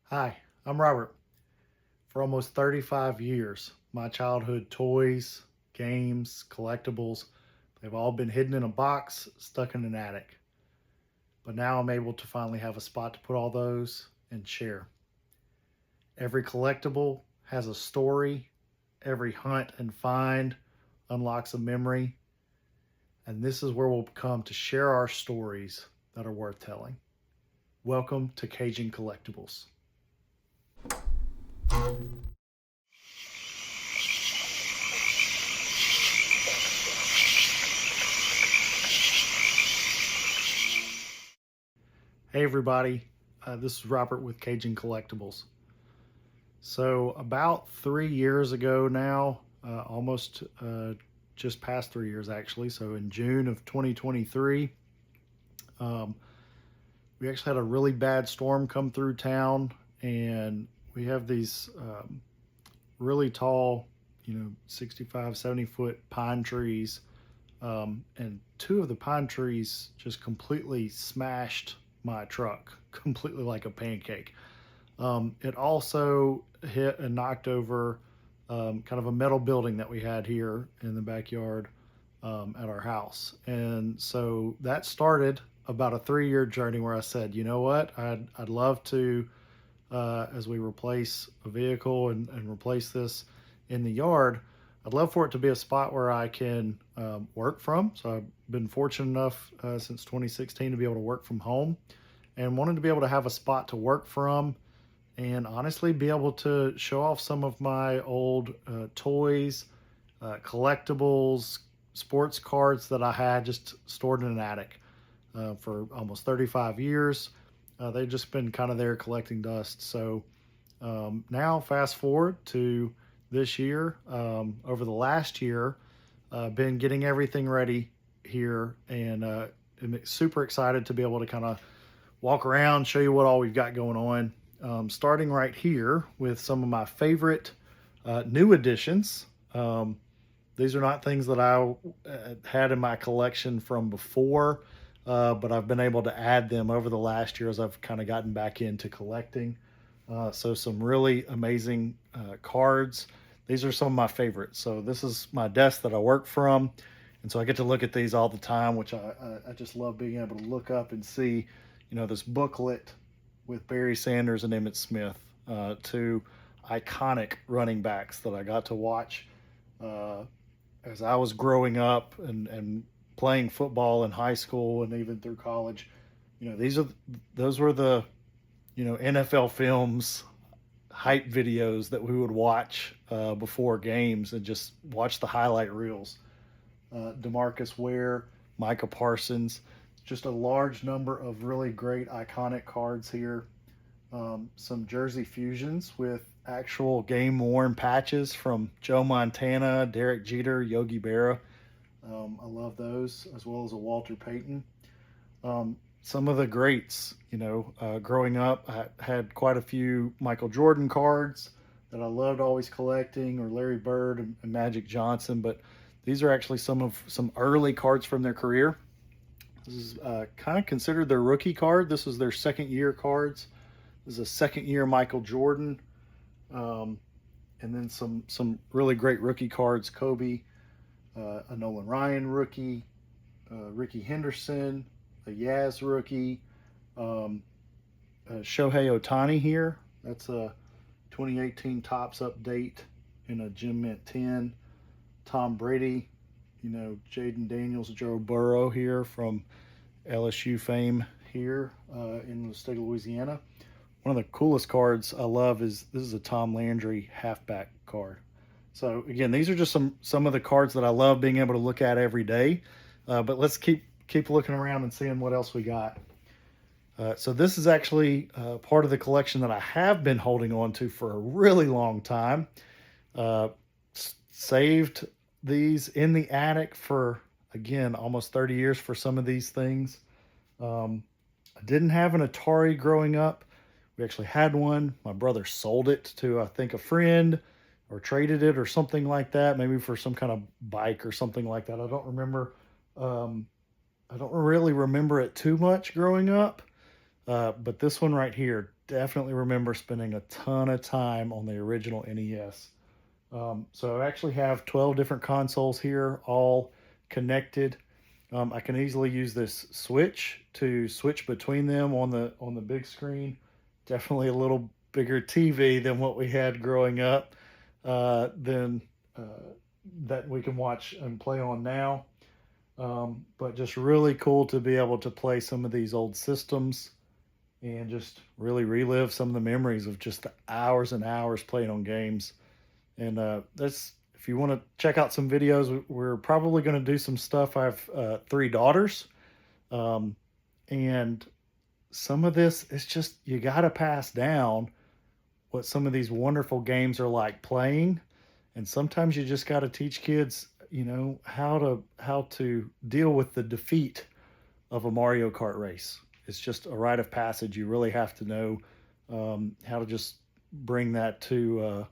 Hi, I'm Robert. For almost 35 years, my childhood toys, games, collectibles, they've all been hidden in a box stuck in an attic. But now I'm able to finally have a spot to put all those and share. Every collectible has a story, every hunt and find unlocks a memory, and this is where we'll come to share our stories that are worth telling. Welcome to Cajun Collectibles. Hey, everybody. This is Robert with Cajun Collectibles. So, about 3 years ago now, almost just past 3 years actually. So, in June of 2023, um, we actually had a really bad storm come through town, and we have these really tall, 65, 70-foot pine trees. And two of the pine trees just completely smashed my truck, completely like a pancake. It also hit and knocked over kind of a metal building that we had here in the backyard at our house. And so that started about a 3 year journey where I said, you know what, I'd love to, as we replace a vehicle and replace this in the yard, I'd love for it to be a spot where I can work from. So I've been fortunate enough since 2016 to be able to work from home and wanted to be able to have a spot to work from and honestly be able to show off some of my old toys, collectibles, sports cards that I had just stored in an attic for almost 35 years. They've just been kind of there collecting dust. So now, fast forward to this year, over the last year, been getting everything ready here, and I'm super excited to be able to kind of walk around, show you what all we've got going on. Starting right here with some of my favorite new additions. These are not things that I had in my collection from before, but I've been able to add them over the last year as I've kind of gotten back into collecting. So some really amazing cards. These are some of my favorites. So this is my desk that I work from, and so I get to look at these all the time, which I just love being able to look up and see, this booklet with Barry Sanders and Emmitt Smith, two iconic running backs that I got to watch uh, as I was growing up and playing football in high school and even through college. Those were the NFL films, hype videos that we would watch before games and just watch the highlight reels. Demarcus Ware, Micah Parsons, just a large number of really great iconic cards here. Some jersey fusions with actual game worn patches from Joe Montana, Derek Jeter, Yogi Berra. I love those, as well as a Walter Payton. Some of the greats, growing up, I had quite a few Michael Jordan cards that I loved always collecting, or Larry Bird and Magic Johnson. But these are actually some early cards from their career. This is kind of considered their rookie card. This is their second year cards. This is a second year Michael Jordan, um, and then some really great rookie cards. Kobe, a Nolan Ryan rookie, Ricky Henderson, a Yaz rookie, um, Shohei Ohtani here. That's a 2018 Topps update in a Gem Mint 10. Tom Brady, Jaden Daniels, Joe Burrow here from LSU fame here in the state of Louisiana. One of the coolest cards I love is this is a Tom Landry halfback card. So again, these are just some of the cards that I love being able to look at every day. But let's keep looking around and seeing what else we got. So this is actually part of the collection that I have been holding on to for a really long time. Uh, Saved these in the attic for, again, almost 30 years for some of these things. I didn't have an Atari growing up. We actually had one. My brother sold it to, I think, a friend, or traded it or something like that, maybe for some kind of bike or something like that. I don't remember. I don't really remember it too much growing up. But this one right here, definitely remember spending a ton of time on the original NES. So I actually have 12 different consoles here, all connected. I can easily use this switch to switch between them on the big screen. Definitely a little bigger TV than what we had growing up, than that we can watch and play on now. But just really cool to be able to play some of these old systems and just really relive some of the memories of just the hours and hours playing on games. And that's if you want to check out some videos, we're probably going to do some stuff. I have three daughters, um, and some of this is just you got to pass down what some of these wonderful games are like playing, and sometimes you just got to teach kids, how to deal with the defeat of a Mario Kart race. It's just a rite of passage. You really have to know how to just bring that to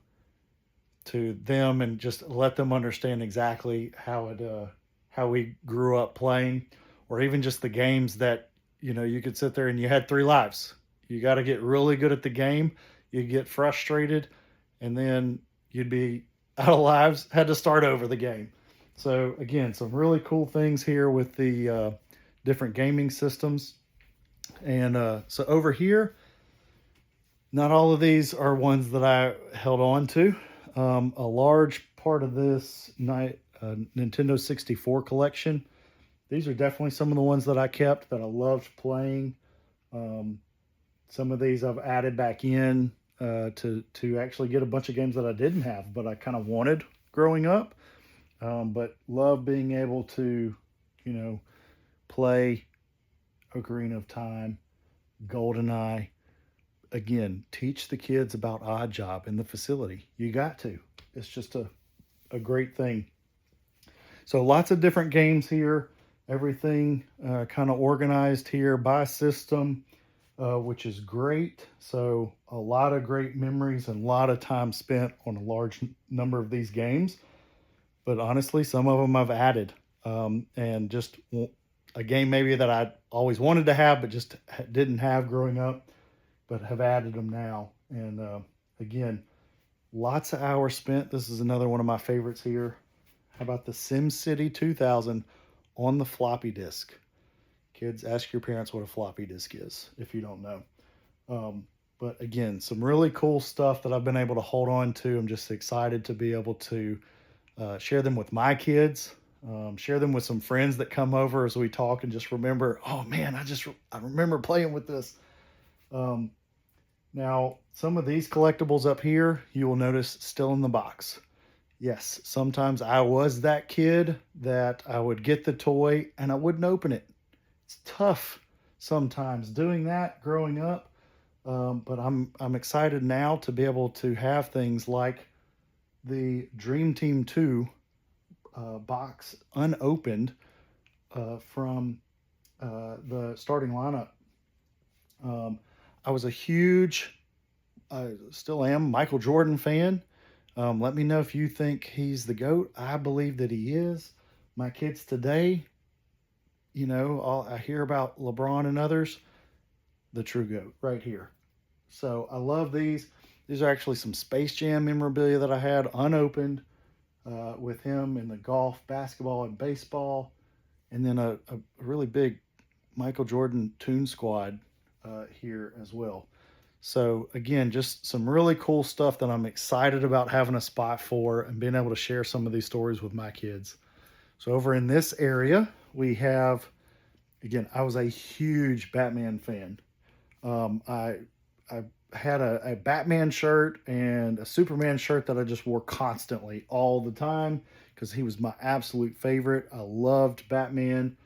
them and just let them understand exactly how we grew up playing, or even just the games that you could sit there and you had three lives. You got to get really good at the game. You get frustrated, and then you'd be out of lives. Had to start over the game. So again, some really cool things here with the different gaming systems. And so over here, not all of these are ones that I held on to. A large part of this Nintendo 64 collection, these are definitely some of the ones that I kept that I loved playing. Some of these I've added back in to actually get a bunch of games that I didn't have, but I kind of wanted growing up. But love being able to, play Ocarina of Time, GoldenEye. Again, teach the kids about Odd Job in the facility. You got to. It's just a great thing. So lots of different games here. Everything kind of organized here by system, which is great. So a lot of great memories and a lot of time spent on a large number of these games. But honestly, some of them I've added. And just a game maybe that I always wanted to have but just didn't have growing up, but have added them now. And again, lots of hours spent. This is another one of my favorites here. How about the SimCity 2000 on the floppy disk? Kids, ask your parents what a floppy disk is if you don't know. But again, some really cool stuff that I've been able to hold on to. I'm just excited to be able to share them with my kids, share them with some friends that come over as we talk, and just remember, oh man, I remember playing with this. Now, some of these collectibles up here, you will notice still in the box. Yes, sometimes I was that kid that I would get the toy and I wouldn't open it. It's tough sometimes doing that growing up, but I'm excited now to be able to have things like the Dream Team 2 box unopened from the starting lineup. I was a huge, still am, Michael Jordan fan. Let me know if you think he's the GOAT. I believe that he is. My kids today, I hear about LeBron and others, the true GOAT right here. So I love these. These are actually some Space Jam memorabilia that I had unopened with him in the golf, basketball, and baseball. And then a really big Michael Jordan Toon Squad here as well. So again, just some really cool stuff that I'm excited about having a spot for and being able to share some of these stories with my kids. So over in this area, we have, again, I was a huge Batman fan. I had a Batman shirt and a Superman shirt that I just wore constantly all the time because he was my absolute favorite. I loved Batman.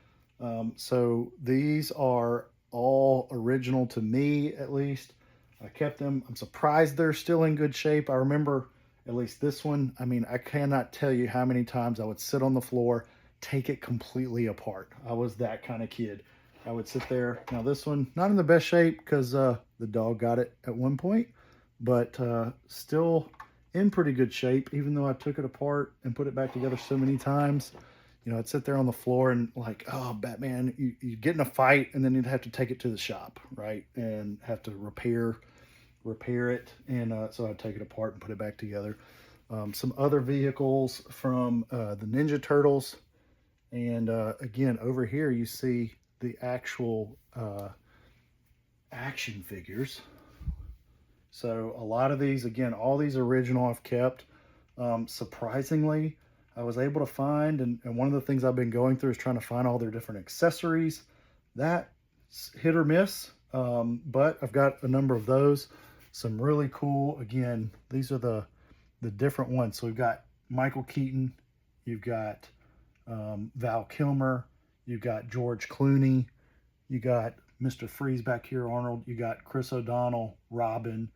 So these are all original to me, at least. I kept them. I'm surprised they're still in good shape. I remember at least this one. I mean, I cannot tell you how many times I would sit on the floor, take it completely apart. I was that kind of kid. I would sit there. Now this one, not in the best shape because the dog got it at one point, but still in pretty good shape, even though I took it apart and put it back together so many times. I'd sit there on the floor and like, oh, Batman, you get in a fight and then you'd have to take it to the shop, right? And have to repair repair it, and so I'd take it apart and put it back together. Some other vehicles from the Ninja Turtles, and again, over here you see the actual action figures. So a lot of these, again, all these original I've kept. Surprisingly, I was able to find, and one of the things I've been going through is trying to find all their different accessories. That's hit or miss, but I've got a number of those. Some really cool, again, these are the different ones. So we've got Michael Keaton, you've got Val Kilmer, you've got George Clooney, you got Mr. Freeze back here, Arnold, you got Chris O'Donnell, Robin,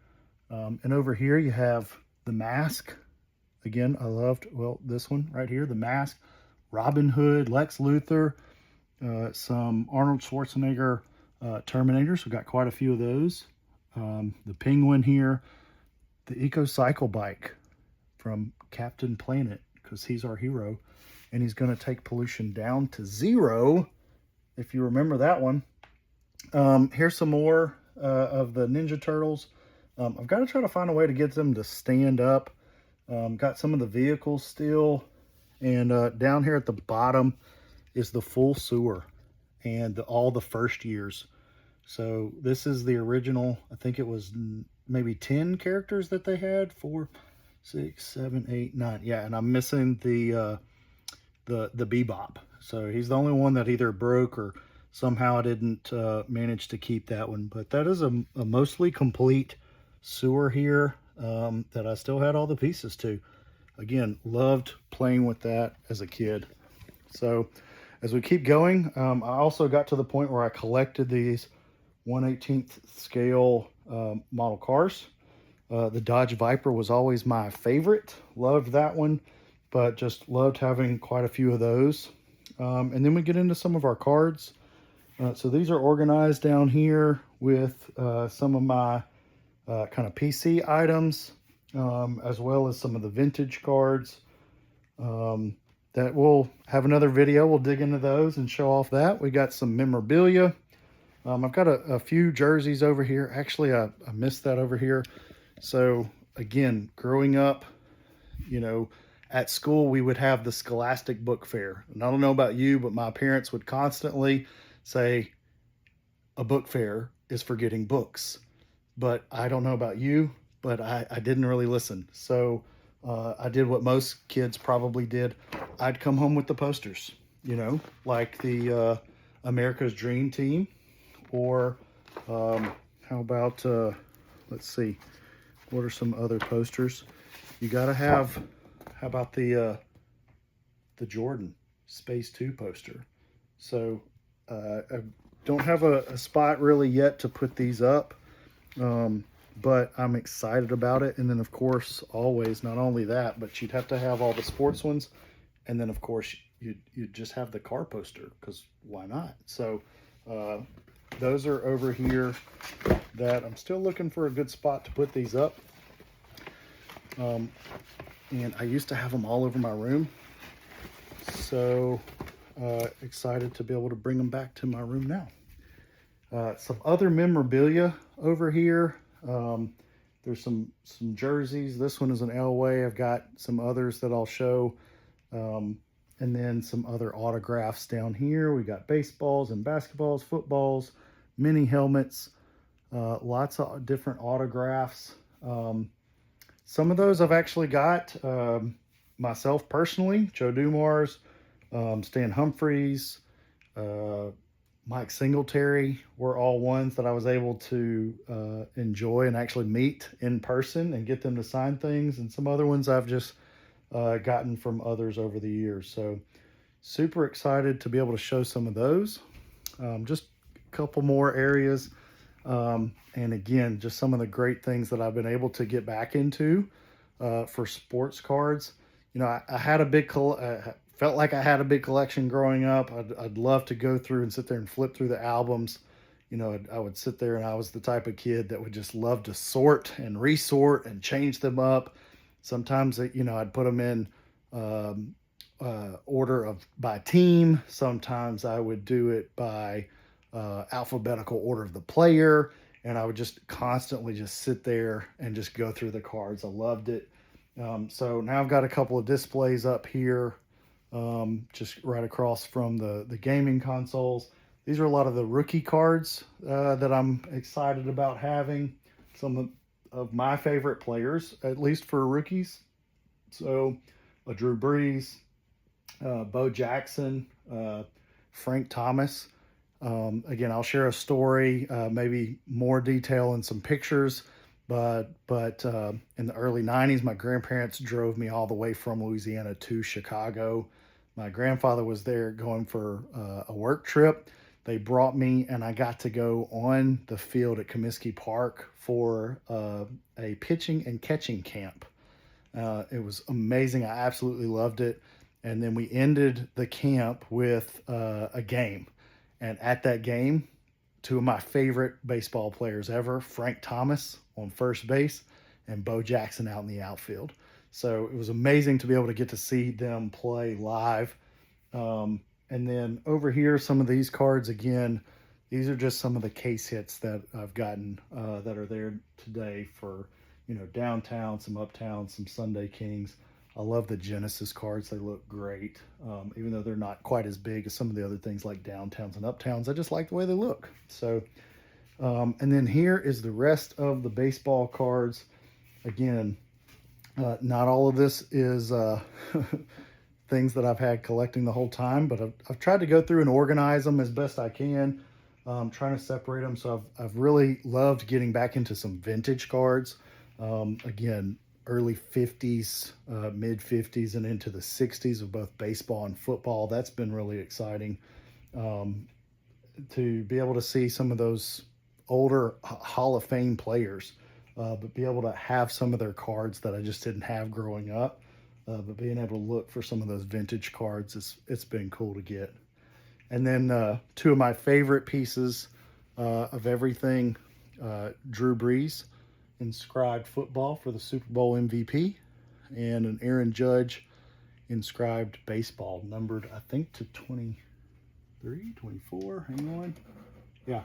and over here you have The Mask. Again, I loved, well, this one right here, The Mask, Robin Hood, Lex Luthor, some Arnold Schwarzenegger Terminators. We've got quite a few of those. The Penguin here, the EcoCycle bike from Captain Planet, because he's our hero, and he's going to take pollution down to zero, if you remember that one. Here's some more of the Ninja Turtles. I've got to try to find a way to get them to stand up. Got some of the vehicles still, and down here at the bottom is the full sewer and all the first years. So this is the original. I think it was maybe 10 characters that they had. 4, 6, 7, 8, 9. Yeah, and I'm missing the Bebop. So he's the only one that either broke or somehow I didn't manage to keep that one. But that is a mostly complete sewer here that I still had all the pieces to. Again, loved playing with that as a kid. So as we keep going, I also got to the point where I collected these 1/18 scale model cars. The Dodge Viper was always my favorite. Loved that one, but just loved having quite a few of those. And then we get into some of our cards. So these are organized down here with some of my kind of PC items, as well as some of the vintage cards. That we'll have another video. We'll dig into those and show off that. We got some memorabilia. I've got a few jerseys over here. Actually, I missed that over here. So again, growing up, you know, at school, we would have the Scholastic Book Fair. And I don't know about you, but my parents would constantly say a book fair is for getting books. But I don't know about you, but I didn't really listen. So I did what most kids probably did. I'd come home with the posters, you know, like the America's Dream Team, or how about, let's see, what are some other posters? You got to have, how about the Jordan Space 2 poster? So I don't have a spot really yet to put these up. But I'm excited about it. And then of course, always, not only that, but you'd have to have all the sports ones. And then of course you'd just have the car poster, because why not? So, those are over here that I'm still looking for a good spot to put these up. And I used to have them all over my room. So, excited to be able to bring them back to my room now. Some other memorabilia over here. There's some jerseys. This one is an Elway. I've got some others that I'll show. And then some other autographs down here. We got baseballs and basketballs, footballs, mini helmets, lots of different autographs. Some of those I've actually got myself personally. Joe Dumars, Stan Humphries, Mike Singletary were all ones that I was able to enjoy and actually meet in person and get them to sign things. And some other ones I've just gotten from others over the years. So super excited to be able to show some of those. Just a couple more areas. And again, just some of the great things that I've been able to get back into for sports cards. You know, I had a big felt like I had a big collection growing up. I'd love to go through and sit there and flip through the albums. You know, I would sit there, and I was the type of kid that would just love to sort and resort and change them up. Sometimes, you know, I'd put them in order by team. Sometimes I would do it by alphabetical order of the player. and I would just constantly just sit there and just go through the cards. I loved it. So now I've got a couple of displays up here, just right across from the gaming consoles. These are a lot of the rookie cards that I'm excited about having. Some of my favorite players, at least for rookies. So a Drew Brees, Bo Jackson, Frank Thomas. Again, I'll share a story, maybe more detail and some pictures. But in the early 90s, my grandparents drove me all the way from Louisiana to Chicago. My grandfather was there going for a work trip. They brought me, and I got to go on the field at Comiskey Park for a pitching and catching camp. It was amazing. I absolutely loved it. And then we ended the camp with a game. And at that game, two of my favorite baseball players ever, Frank Thomas on first base and Bo Jackson out in the outfield. So it was amazing to be able to get to see them play live. And then over here, some of these cards, again, these are just some of the case hits that I've gotten that are there today for, downtown, some uptown, some Sunday Kings. I love the Genesis cards. They look great. Even though they're not quite as big as some of the other things like downtowns and uptowns, I just like the way they look. So, and then here is the rest of the baseball cards. Again, not all of this is things that I've had collecting the whole time, but I've tried to go through and organize them as best I can, trying to separate them. So I've really loved getting back into some vintage cards. Again, early 50s, mid 50s, and into the 60s of both baseball and football. That's been really exciting to be able to see some of those older Hall of Fame players, but be able to have some of their cards that I just didn't have growing up. But being able to look for some of those vintage cards, it's been cool to get. And then two of my favorite pieces of everything, Drew Brees, inscribed football for the Super Bowl MVP, and an Aaron Judge inscribed baseball, numbered I think to 23, 24, hang on. Yeah,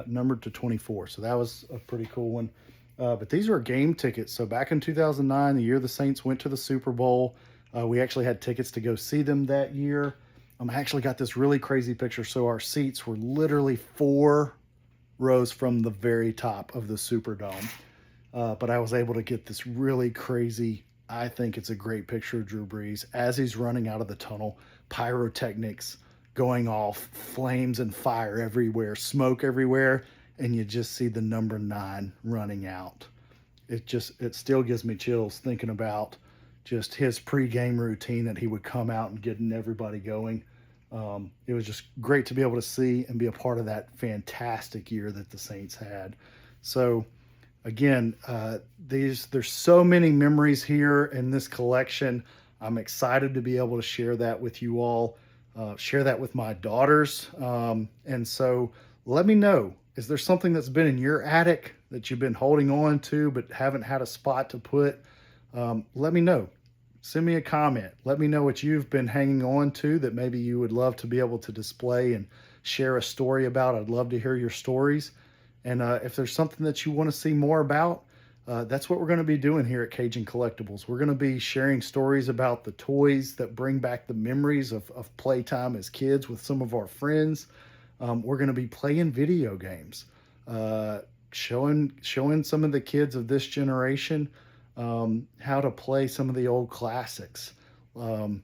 numbered to 24. So that was a pretty cool one. But these are game tickets. So back in 2009, the year the Saints went to the Super Bowl, we actually had tickets to go see them that year. I actually got this really crazy picture. So our seats were literally 4 rows from the very top of the Superdome. But I was able to get this really crazy, I think it's a great picture of Drew Brees as he's running out of the tunnel, pyrotechnics going off, flames and fire everywhere, smoke everywhere, and you just see the number 9 running out. It still gives me chills thinking about just his pregame routine that he would come out and getting everybody going. It was just great to be able to see and be a part of that fantastic year that the Saints had. So again, there's so many memories here in this collection. I'm excited to be able to share that with you all, share that with my daughters. And so let me know, is there something that's been in your attic that you've been holding on to but haven't had a spot to put? Let me know. Send me a comment. Let me know what you've been hanging on to that maybe you would love to be able to display and share a story about. I'd love to hear your stories. And if there's something that you want to see more about, that's what we're going to be doing here at Cajun Collectibles. We're going to be sharing stories about the toys that bring back the memories of playtime as kids with some of our friends. We're going to be playing video games, showing some of the kids of this generation how to play some of the old classics. And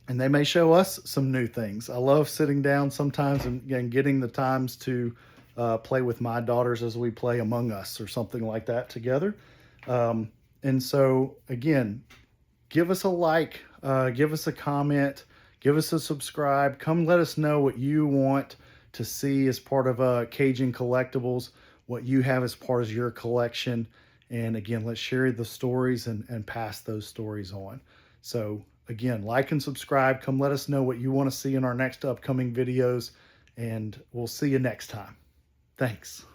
they may show us some new things. I love sitting down sometimes and getting the times to play with my daughters as we play Among Us or something like that together. And so, again, give us a like, give us a comment, give us a subscribe. Come let us know what you want to see as part of Cajun Collectibles, what you have as part of your collection. And again, let's share the stories and pass those stories on. So again, like and subscribe. Come let us know what you want to see in our next upcoming videos, and we'll see you next time. Thanks.